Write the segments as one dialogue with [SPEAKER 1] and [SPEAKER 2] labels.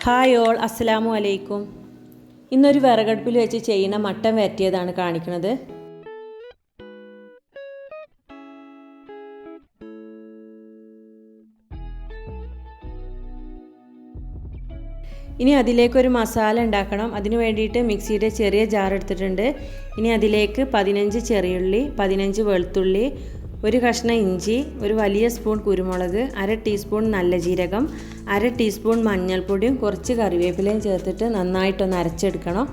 [SPEAKER 1] Hi all, അസ്സലാമു അലൈക്കും. ഇന്നൊരു വിറകടുപ്പിൽ വെച്ച് ചെയ്യുന്ന മട്ടൻ വരട്ടിയതാണ് കാണിക്കുന്നത്. ഇനി അതിലേക്കൊരു മസാല ഉണ്ടാക്കണം. അതിന് വേണ്ടിയിട്ട് മിക്സിയുടെ ചെറിയ ജാർ എടുത്തിട്ടുണ്ട്. ഇനി അതിലേക്ക് 15 ചെറിയുള്ളി, 15 വെളുത്തുള്ളി, ഒരു കഷ്ണം ഇഞ്ചി, ഒരു വലിയ സ്പൂൺ കുരുമുളക്, 1/2 ടീസ്പൂൺ നല്ല ജീരകം, 1/2 ടീസ്പൂൺ മഞ്ഞൾപ്പൊടിയും കുറച്ച് കറിവേപ്പിലയും ചേർത്തിട്ട് നന്നായിട്ടൊന്ന് അരച്ചെടുക്കണം.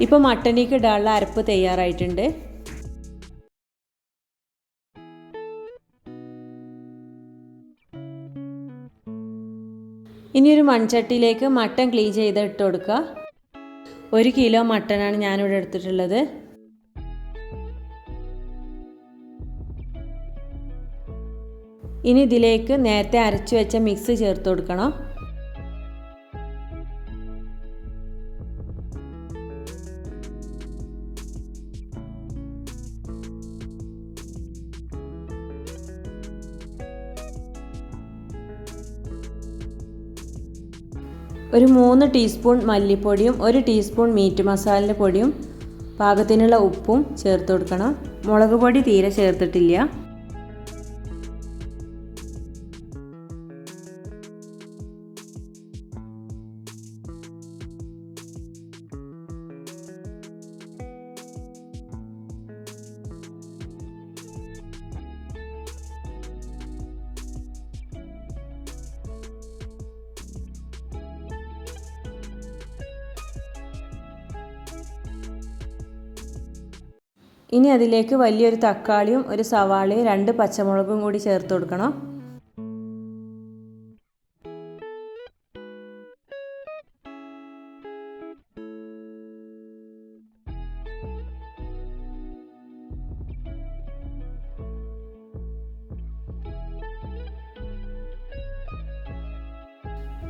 [SPEAKER 1] ഇപ്പോൾ മട്ടനിലേക്ക് ഇടാനുള്ള അരപ്പ് തയ്യാറായിട്ടുണ്ട്. ഇനിയൊരു മൺചട്ടിയിലേക്ക് മട്ടൻ ക്ലീൻ ചെയ്ത് ഇട്ട് കൊടുക്കുക. 1 കിലോ മട്ടനാണ് ഞാനിവിടെ എടുത്തിട്ടുള്ളത്. ഇനി ഇതിലേക്ക് നേരത്തെ അരച്ചു വെച്ച മിക്സ് ചേർത്ത് കൊടുക്കണം. ഒരു 3 ടീസ്പൂൺ മല്ലിപ്പൊടിയും 1 ടീസ്പൂൺ മീറ്റ് മസാലയുടെ പൊടിയും പാകത്തിനുള്ള ഉപ്പും ചേർത്ത് കൊടുക്കണം. മുളക് പൊടി തീരെ ചേർത്തിട്ടില്ല. ഇനി അതിലേക്ക് വലിയൊരു തക്കാളിയും ഒരു സവാളയും 2 പച്ചമുളകും കൂടി ചേർത്ത് കൊടുക്കണം.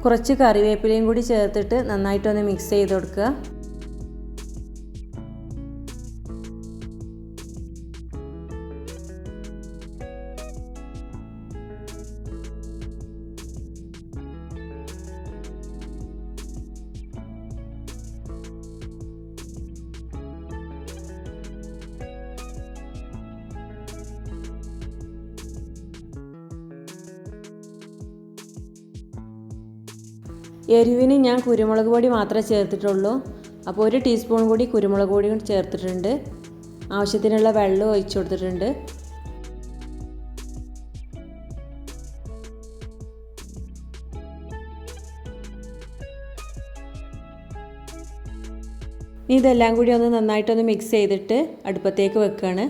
[SPEAKER 1] കുറച്ച് കറിവേപ്പിലയും കൂടി ചേർത്തിട്ട് നന്നായിട്ടൊന്ന് മിക്സ് ചെയ്ത് കൊടുക്കുക. എരിവിന് ഞാൻ കുരുമുളക് പൊടി മാത്രമേ ചേർത്തിട്ടുള്ളൂ. അപ്പോൾ 1 ടീസ്പൂൺ കൂടി കുരുമുളക് പൊടി ചേർത്തിട്ടുണ്ട്. ആവശ്യത്തിനുള്ള വെള്ളം ഒഴിച്ചു കൊടുത്തിട്ടുണ്ട്. ഇതെല്ലാം കൂടി ഒന്ന് നന്നായിട്ടൊന്ന് മിക്സ് ചെയ്തിട്ട് അടുപ്പത്തേക്ക് വെക്കുകയാണ്.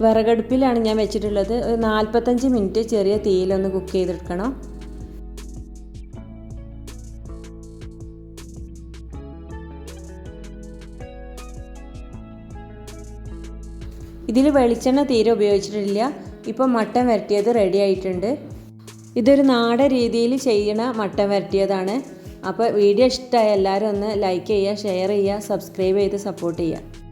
[SPEAKER 1] വിറകടുപ്പിലാണ് ഞാൻ വെച്ചിട്ടുള്ളത്. ഒരു 45 മിനിറ്റ് ചെറിയ തീയിലൊന്ന് കുക്ക് ചെയ്തെടുക്കണം. ഇതിൽ വെളിച്ചെണ്ണ തീരെ ഉപയോഗിച്ചിട്ടില്ല. ഇപ്പോൾ മട്ടൻ വരട്ടിയത് റെഡി ആയിട്ടുണ്ട്. ഇതൊരു നാടൻ രീതിയിൽ ചെയ്യണ മട്ടൻ വരട്ടിയതാണ്. അപ്പോൾ വീഡിയോ ഇഷ്ടമായ എല്ലാവരും ഒന്ന് ലൈക്ക് ചെയ്യുക, ഷെയർ ചെയ്യുക, സബ്സ്ക്രൈബ് ചെയ്ത് സപ്പോർട്ട് ചെയ്യുക.